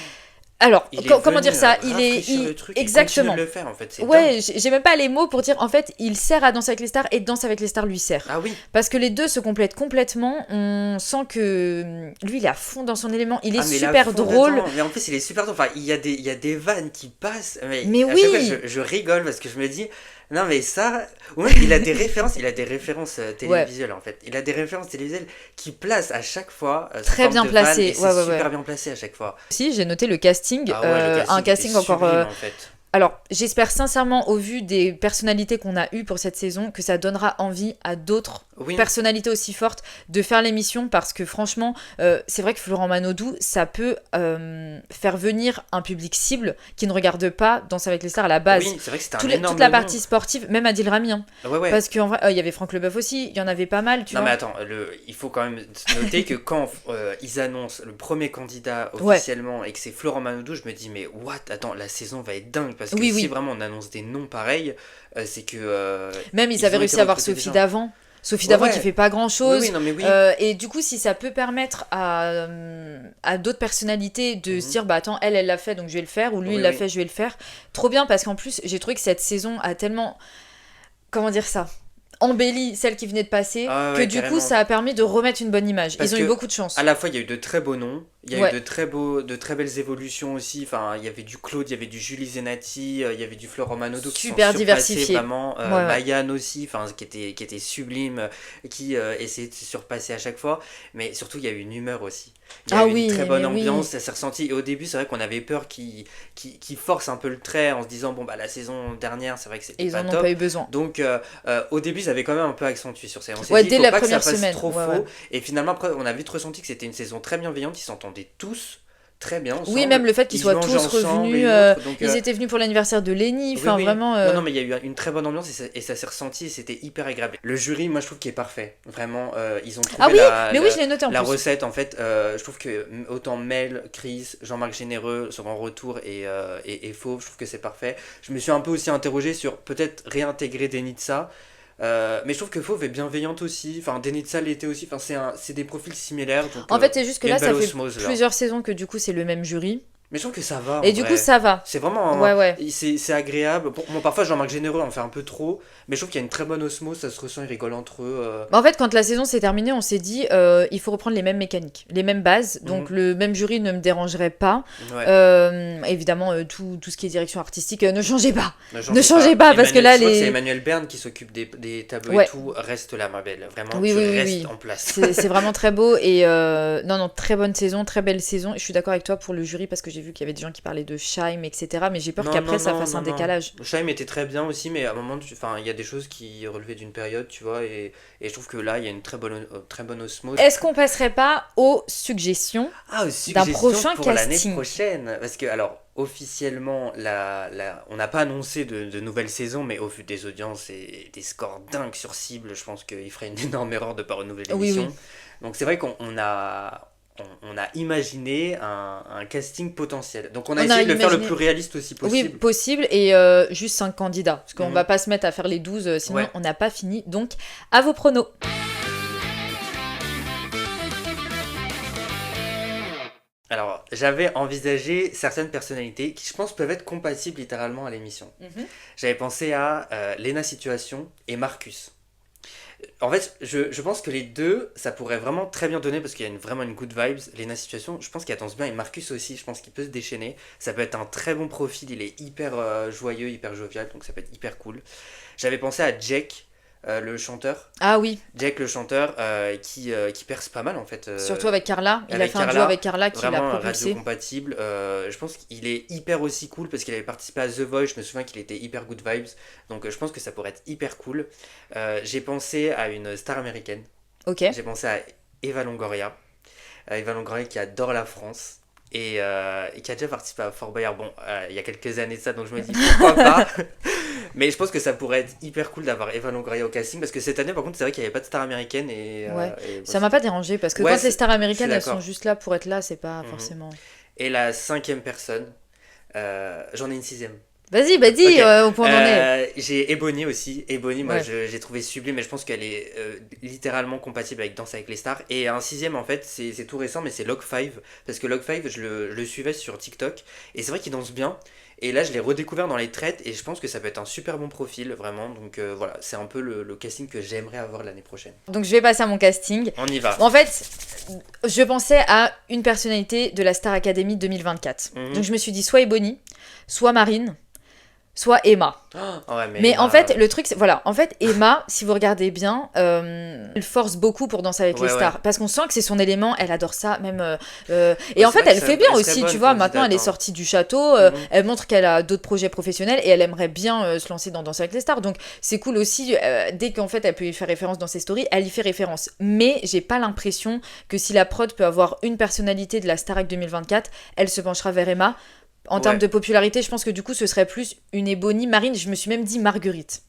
Alors,
il est
comment
venu,
dire ça
rafraîchir le truc et
exactement.
continue de le faire en fait. C'est dingue.
Ouais, j'ai même pas les mots pour dire en fait, il sert à Danser avec les stars et Danse avec les stars lui sert.
Ah oui.
Parce que les deux se complètent complètement. On sent que lui, il est à fond dans son élément. Il est
Ah, mais la
super
fond
drôle.
dedans. Mais en plus, il est super drôle. Enfin, il y a des vannes qui passent.
Mais
à
oui.
chaque fois, je rigole parce que je me dis, non, mais ça. Ouais, il a des références. Il a des références télévisuelles en fait. Il a des références télévisuelles qui placent à chaque fois. sous
Très
forme
bien
de
placées.
vannes, et c'est
Ouais,
super bien placé à chaque fois.
Si, j'ai noté le casting.
Ah ouais, le
un casting
était
encore.
sublime, en fait.
Alors, j'espère sincèrement, au vu des personnalités qu'on a eues pour cette saison, que ça donnera envie à d'autres
Oui.
personnalités aussi fortes de faire l'émission parce que franchement, c'est vrai que Florent Manodou, ça peut faire venir un public cible qui ne regarde pas Danse avec les stars à la base.
Oui, c'est vrai que c'était un
Toute
énorme
la
nom.
partie sportive, même Adil Rami, hein.
Ouais, ouais.
Parce qu'en vrai, il y avait Franck Leboeuf aussi, il y en avait pas mal, tu
Non
vois.
mais attends, il faut quand même noter que quand ils annoncent le premier candidat
Ouais.
officiellement et que c'est Florent Manodou, je me dis mais what, attends, la saison va être dingue parce que
Oui,
si
oui.
vraiment on annonce des noms pareils, c'est que
Même ils
ils
avaient
ont
réussi
été
à avoir
recrutés
Sophie
déjà.
d'avant. Sophie
Ouais,
Davant qui
ouais.
fait pas grand
Oui,
chose.
oui, non, mais oui.
Et du coup, si ça peut permettre à d'autres personnalités de se
Mhm.
dire, bah attends, elle l'a fait, donc je vais le faire, ou lui, il
Oui,
l'a
oui.
fait, je vais le faire. Trop bien, parce qu'en plus, j'ai trouvé que cette saison a tellement, comment dire ça, embelli celle qui venait de passer,
Ah
que
ouais,
du coup,
carrément.
ça a permis de remettre une bonne image.
Parce
Ils ont eu
que
beaucoup de
à
chance.
la fois il y a eu de très beaux noms, il y a eu
Ouais,
de très belles évolutions aussi. Enfin, il y avait du Claude, il y avait du Julie Zenati, il y avait du Florent Manodou qui sont
super
surpassés
diversifié.
vraiment.
Ouais, ouais.
Mayan aussi, enfin qui était sublime, qui essayait de se surpasser à chaque fois. Mais surtout il y a eu une humeur aussi. Il y a
Ah
eu une très
oui,
bonne
mais
ambiance,
oui.
ça s'est ressenti. Et au début c'est vrai qu'on avait peur qu'il force un peu le trait en se disant bon bah la saison dernière c'est vrai que
Et
c'était
ils
pas
en ont pas
top.
eu besoin.
Donc au début ça avait quand même un peu accentué sur ça. On s'est
Ouais,
dit il
dès
faut
la
pas que ça
première
fasse
semaine.
trop
Ouais, ouais.
faux. Et finalement, après, on a vite ressenti que c'était une saison très bienveillante, ils s'entendaient tous très bien
Oui,
ensemble,
même le fait qu'ils
ils
soient
mangeaient
tous
ensemble
revenus.
et autres. Donc,
Ils étaient venus pour l'anniversaire de Lenny.
oui,
Enfin,
oui.
vraiment.
Non, non, mais il y a eu une très bonne ambiance et ça s'est ressenti et c'était hyper agréable. Le jury, moi, je trouve qu'il est parfait. Vraiment, ils ont
Ah
trouvé
oui, mais oui, je l'ai noté en
la
plus.
recette. En fait, je trouve que autant Mel, Chris, Jean-Marc Généreux, son grand retour et Fauve, je trouve que c'est parfait. Je me suis un peu aussi interrogé sur peut-être réintégrer Denitsa. Mais je trouve que Fauve est bienveillante aussi. Enfin, Denitsa l'était aussi. Enfin, c'est des profils similaires. Donc,
En fait, c'est juste que
il y a
là,
une belle
ça fait
osmose là.
plusieurs saisons que du coup, c'est le même jury.
Mais je trouve que ça va
Et
en
du coup,
vrai.
ça va.
C'est vraiment.
Ouais, ouais.
C'est agréable. Bon, parfois, Jean-Marc Généreux en fait un peu trop. Mais je trouve qu'il y a une très bonne osmose. Ça se ressent, ils rigolent entre eux.
Bah, en fait, quand la saison s'est terminée, on s'est dit il faut reprendre les mêmes mécaniques, les mêmes bases. Donc,
Mhm.
le même jury ne me dérangerait pas.
Ouais,
Évidemment, tout ce qui est direction artistique, ne changez pas.
ne
Ne
changez
changez
pas.
pas, parce que là,
Je crois que c'est
les.
Emmanuel Bern qui s'occupe des tableaux et
Ouais.
tout. Reste là, ma belle. Vraiment,
Oui,
tu
oui, oui,
restes
oui.
en place.
C'est vraiment très beau. Et non, non, très bonne saison, très belle saison. Et je suis d'accord avec toi pour le jury parce que j'ai vu qu'il y avait des gens qui parlaient de Scheim, etc. Mais j'ai peur
Non,
qu'après,
non,
ça
non,
fasse
non,
un
non.
décalage.
Chaim était très bien aussi, mais à un moment, enfin, il y a des choses qui relevaient d'une période, tu vois, et je trouve que là, il y a une très bonne osmose.
Est-ce qu'on passerait pas aux suggestions
Ah, aux
d'un
suggestions
prochain
pour l'année
casting?
prochaine. Parce que, alors, officiellement, on n'a pas annoncé de nouvelle saison, mais au vu des audiences et des scores dingues sur cible, je pense qu'il ferait une énorme erreur de ne pas renouveler
Oui,
l'émission.
oui.
Donc, c'est vrai on a imaginé un casting potentiel. Donc, on a
On a
essayé de le faire le
imaginé.
plus réaliste aussi
Oui,
possible.
possible. Et juste 5 candidats. Parce qu'on
Mhm.
va pas se mettre à faire les 12, sinon
Ouais.
on n'a pas fini. Donc, à vos pronos.
Alors, j'avais envisagé certaines personnalités qui, je pense, peuvent être compatibles littéralement à l'émission. J'avais pensé à Lena Situation et Marcus. En fait, je pense que les deux, ça pourrait vraiment très bien donner parce qu'il y a vraiment une good vibes. Lena Situation, je pense qu'il danse bien et Marcus aussi, je pense qu'il peut se déchaîner. Ça peut être un très bon profil, il est hyper joyeux, hyper jovial, donc ça peut être hyper cool. J'avais pensé à Jack, le chanteur.
Ah oui,
Jack, le chanteur, qui perce pas mal en fait.
surtout avec Carla. Il a
avec
fait un duo
Carla,
avec Carla qui l'a
vraiment radio
propulsé.
compatible. Je pense qu'il est hyper aussi cool parce qu'il avait participé à The Voice. Je me souviens qu'il était hyper good vibes. Donc je pense que ça pourrait être hyper cool. J'ai pensé à une star américaine.
Ok.
J'ai pensé à Eva Longoria. Eva Longoria qui adore la France. Et qui a déjà participé à Fort Boyard, bon, il y a quelques années de ça, donc je me dis pourquoi pas. Mais je pense que ça pourrait être hyper cool d'avoir Eva Longoria au casting, parce que cette année, par contre, c'est vrai qu'il n'y avait pas de star américaine.
Ouais.
Et
Ça m'a pas dérangé parce que
Ouais,
quand les stars américaines
je suis
elles sont
d'accord.
juste là pour être là, c'est pas
Mhm.
forcément.
Et la cinquième personne, j'en ai une sixième.
Vas-y, bah dis
Ok.
au point où on en est.
J'ai Ebony aussi. Ebony, moi,
Ouais.
j'ai trouvé sublime, mais je pense qu'elle est littéralement compatible avec Danse avec les stars. Et un sixième, en fait, c'est tout récent, mais c'est Log5. Parce que Log5, je le suivais sur TikTok. Et c'est vrai qu'il danse bien. Et là, je l'ai redécouvert dans les traites. Et je pense que ça peut être un super bon profil, vraiment. Donc voilà, c'est un peu le casting que j'aimerais avoir l'année prochaine.
Donc je vais passer à mon casting.
On y va.
En fait, je pensais à une personnalité de la Star Academy 2024.
Mhm.
Donc je me suis dit soit Ebony, soit Marine, soit Emma.
Oh, ouais,
Mais en fait, le truc, c'est. Voilà, en fait, Emma, si vous regardez bien, elle force beaucoup pour danser avec
Ouais,
les
ouais.
stars. Parce qu'on sent que c'est son élément, elle adore ça, même. Et
Ouais,
en
c'est
fait,
vrai
elle
que
fait
elle
bien
serait
aussi,
bonne
tu vois. Maintenant,
candidate,
elle est
hein.
sortie du château,
Mhm.
elle montre qu'elle a d'autres projets professionnels et elle aimerait bien se lancer dans Danser avec les stars. Donc, c'est cool aussi, dès qu'en fait, elle peut y faire référence dans ses stories, elle y fait référence. Mais j'ai pas l'impression que si la prod peut avoir une personnalité de la Starac 2024, elle se penchera vers Emma. En termes
Ouais.
de popularité, je pense que du coup, ce serait plus une Ebony, Marine. Je me suis même dit Marguerite.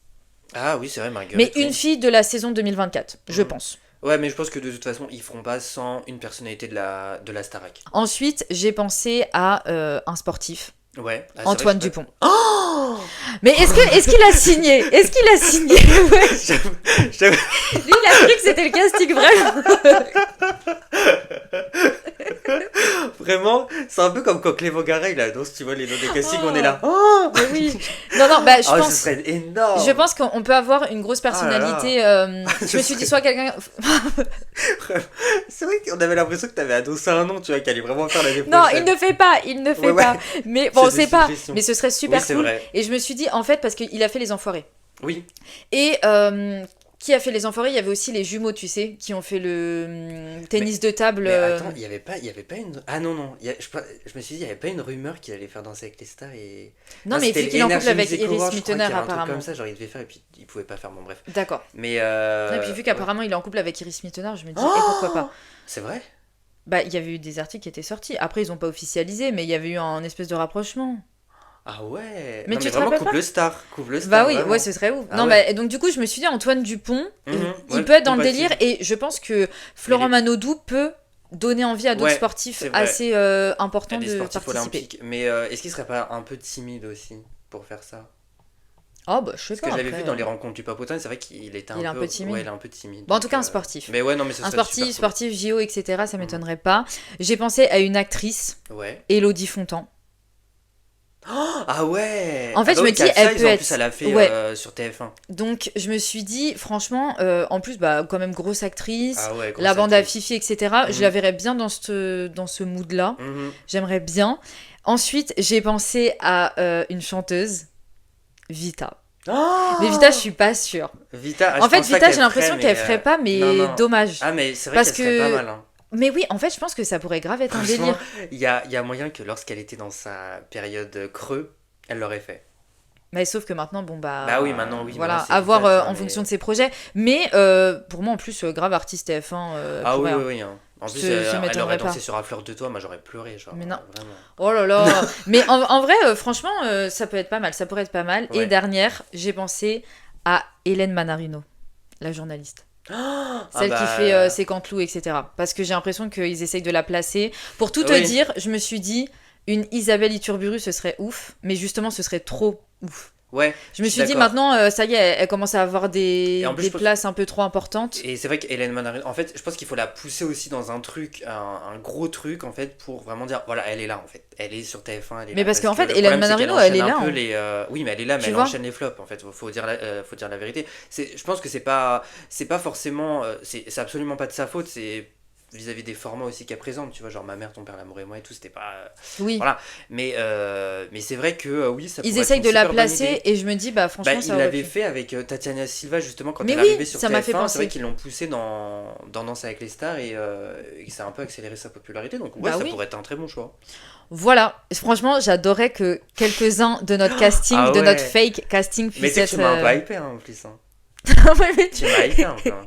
Ah oui, c'est vrai, Marguerite.
Mais
oui.
une fille de la saison 2024, je
Mhm.
pense.
Ouais, mais je pense que de toute façon, ils feront pas sans une personnalité de la Starac.
Ensuite, j'ai pensé à un sportif.
Ouais. Ah, c'est vrai
Antoine
que
Dupont. Oh, mais est-ce qu'il a signé? Est-ce qu'il a signé? Ouais.
j'avoue-
Lui, il a cru que c'était le casting, vraiment.
Vraiment, c'est un peu comme quand Clément Garay il annonce, tu vois, les noms des castings, on est
Oh.
là. Oh
Mais oui. Non, non, bah,
ce serait énorme.
je pense qu'on peut avoir une grosse
Ah là là.
personnalité. Je me suis dit, soit quelqu'un.
C'est vrai qu'on avait l'impression que t'avais adossé un nom, tu vois, qui allait vraiment faire l'année
Non,
prochaine.
il ne fait pas, il ne fait
Ouais,
pas.
ouais.
Mais bon,
C'est des
c'est pas.
suggestions.
Mais ce serait super
Oui, c'est
cool.
vrai.
Et je me suis dit, en fait, parce qu'il a fait Les Enfoirés.
Oui.
Et qui a fait Les Enfoirés? Il y avait aussi les jumeaux, tu sais, qui ont fait le tennis de table.
Mais attends, il y avait pas une. Ah non, non. Je me suis dit, il y avait pas une rumeur qu'il allait faire Danser avec les stars et.
Non, mais
c'était
vu qu'il est en couple
Energy
avec
Music
Iris
Awards, je crois
Mittener,
qu'il y a un truc
apparemment.
comme ça, genre il devait faire et puis il pouvait pas faire, bon bref.
D'accord.
Mais.
Et puis vu qu'apparemment il est en couple avec Iris Mittener, je me dis, et pourquoi pas?
C'est vrai?
Bah, il y avait eu des articles qui étaient sortis. Après, ils ont pas officialisé, mais il y avait eu un espèce de rapprochement.
Ah ouais.
Mais
non,
tu
mais
te
vraiment
rappelles
couple star. Couple star.
Bah oui,
vraiment.
ouais, ce serait ouf.
Ah
Non,
ouais.
bah, et donc du coup, je me suis dit, Antoine Dupont,
Mhm,
il
ouais,
peut être dans le
compatible.
délire, et je pense que Florent Manodou peut donner envie à d'autres
Ouais,
sportifs
c'est vrai.
assez
Il y a
importants
des
de
sportifs
participer.
olympiques. Mais est-ce qu'il serait pas un peu timide aussi pour faire ça?
Oh, bah, je sais
Parce
pas.
que j'avais
après.
vu dans les rencontres du Papotin, c'est vrai qu'il était
Il est un peu timide.
Ouais, il est un peu timide.
Bon, en tout
donc,
cas, un sportif.
Mais ouais, non, mais ce
Un
serait super
sportif, JO, etc., ça m'étonnerait pas. J'ai pensé à une actrice,
cool. Ouais.
Élodie Fontan.
Ah ouais.
En fait,
Ah bah
je me
oui,
dis,
Capsize,
elle peut
en
être-
plus, elle a fait
Ouais.
sur TF1.
Donc, je me suis dit, franchement, en plus, bah, quand même, grosse actrice.
Ah ouais,
La
grosse
bande à
actrice.
Fifi, etc. Je
Mhm.
la verrais bien dans ce mood-là.
Mhm.
J'aimerais bien. Ensuite, j'ai pensé à une chanteuse, Vita.
Oh
Mais Vita, je suis pas sûre.
Vita,
En fait, Vita, j'ai l'impression qu'elle ferait pas, mais
non, non.
dommage.
Ah, mais c'est vrai
Parce
qu'elle serait
que-
pas mal. Hein.
Mais oui, en fait, je pense que ça pourrait grave être un
Franchement,
délire.
il y a moyen que lorsqu'elle était dans sa période creux, elle l'aurait fait.
Mais sauf que maintenant, bon bah.
Bah oui, maintenant, oui,
Voilà,
maintenant, c'est
à voir
Vita, tu vois,
en
mais-
fonction de ses projets. Mais pour moi, en plus, grave artiste TF1.
Ah oui,
pourrait,
oui, oui. Hein. En plus,
Ça
elle
m'étonnerait
aurait
pas.
dansé sur À fleur de toi, moi j'aurais pleuré. Genre,
Mais non.
Vraiment.
Oh là là. Mais en vrai, franchement, ça peut être pas mal. Ça pourrait être pas mal. Et
Ouais.
dernière, j'ai pensé à Hélène Manarino, la journaliste. Celle qui fait ses Canteloup, etc. Parce que j'ai l'impression qu'ils essayent de la placer. Pour tout te
Oui.
dire, je me suis dit, une Isabelle Iturburu, ce serait ouf. Mais justement, ce serait trop ouf.
Ouais.
Je me
suis
suis dit,
d'accord.
maintenant, ça y est, elle commence à avoir
Et en plus,
des
je pense-
places un peu trop importantes.
Et c'est vrai qu'Hélène Manarino, en fait, je pense qu'il faut la pousser aussi dans un truc, un gros truc, en fait, pour vraiment dire, voilà, elle est là, en fait. Elle est sur TF1, elle est
Mais
là.
parce qu'en fait,
le
Hélène
problème, c'est qu'elle
Manarino, elle est
enchaîne un
là,
peu
hein.
Oui, mais elle est là, mais
Tu
elle
vois
enchaîne les flops, en fait. Faut dire la vérité. Je pense que c'est pas forcément, c'est absolument pas de sa faute, c'est vis-à-vis des formats aussi qu'elle présente, tu vois, genre Ma mère, ton père, l'amour et moi et tout, c'était pas...
Oui.
Voilà. Mais c'est vrai que, oui, ça
Ils
pourrait
essayent
être
de
une
la
super bonne
placer
idée.
et je me dis, bah
Bah,
franchement,
il
ça aurait
l'avait
pu.
fait avec Tatiana Silva justement quand
Mais
elle
oui,
arrivait sur
ça m'a fait
TF1.
penser.
C'est vrai qu'ils l'ont poussé dans Danse avec les stars et que ça a un peu accéléré sa popularité. Donc ouais,
Bah
ça
oui.
pourrait être un très bon choix.
Voilà, franchement, j'adorais que quelques-uns de notre casting,
Ah
de
ouais.
notre fake casting
Mais
puissent
tu sais que
être.
tu m'as un peu hypé hein, en plus. Hein.
Ouais, mais
Tu m'as hypé un peu. Hein.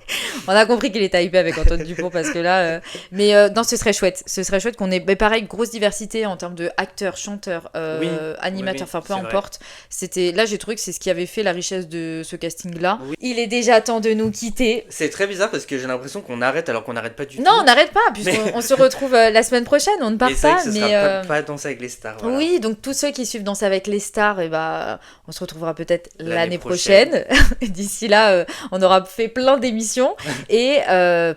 on a compris qu'il était hypé avec Antoine Dupont parce que là. Mais non, ce serait chouette. Ce serait chouette qu'on ait, mais pareil, grosse diversité en termes de acteurs, chanteurs,
Oui,
animateurs,
oui,
enfin peu
c'est vrai.
importe. C'était là, j'ai trouvé que c'est ce qui avait fait la richesse de ce casting-là.
Oui.
Il est déjà temps de nous quitter.
C'est très bizarre parce que j'ai l'impression qu'on arrête alors qu'on n'arrête pas du tout.
Non, on n'arrête pas, puisqu'on
Mais-
on se retrouve la semaine prochaine. On ne part
Et c'est vrai
pas,
que ce
mais.
sera pas Danse avec les stars. Voilà.
Oui, donc tous ceux qui suivent Danse avec les stars, et bah, on se retrouvera peut-être l'année
L'année
prochaine. D'ici là, on aura fait plein d'émissions. Et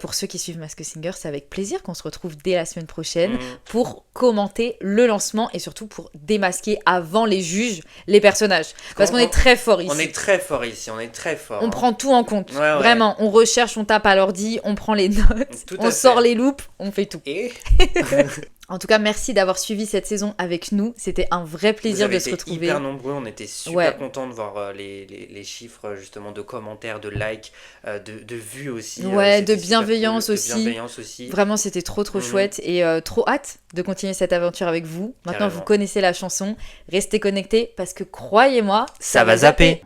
pour ceux qui suivent Mask Singer, c'est avec plaisir qu'on se retrouve dès la semaine prochaine
Mhm.
pour commenter le lancement et surtout pour démasquer avant les juges les personnages. Parce qu'on est très fort ici.
On est très fort ici, on est très fort.
On
hein.
prend tout en compte.
Ouais, ouais.
Vraiment, on recherche, on tape à l'ordi, on prend les notes,
Tout à
on
fait.
sort les loupes, on fait tout.
Et
En tout cas, merci d'avoir suivi cette saison avec nous. C'était un vrai
vous
plaisir
avez
de se
été
retrouver.
hyper nombreux, on était super
Ouais.
contents de voir les chiffres justement de commentaires, de likes, de vues aussi.
Ouais,
c'était
de
super
bienveillance
cool,
aussi.
De bienveillance aussi.
Vraiment, c'était trop
Mhm.
chouette et trop hâte de continuer cette aventure avec vous. Maintenant,
Carrément.
vous connaissez la chanson. Restez connectés parce que croyez-moi,
Ça va zapper.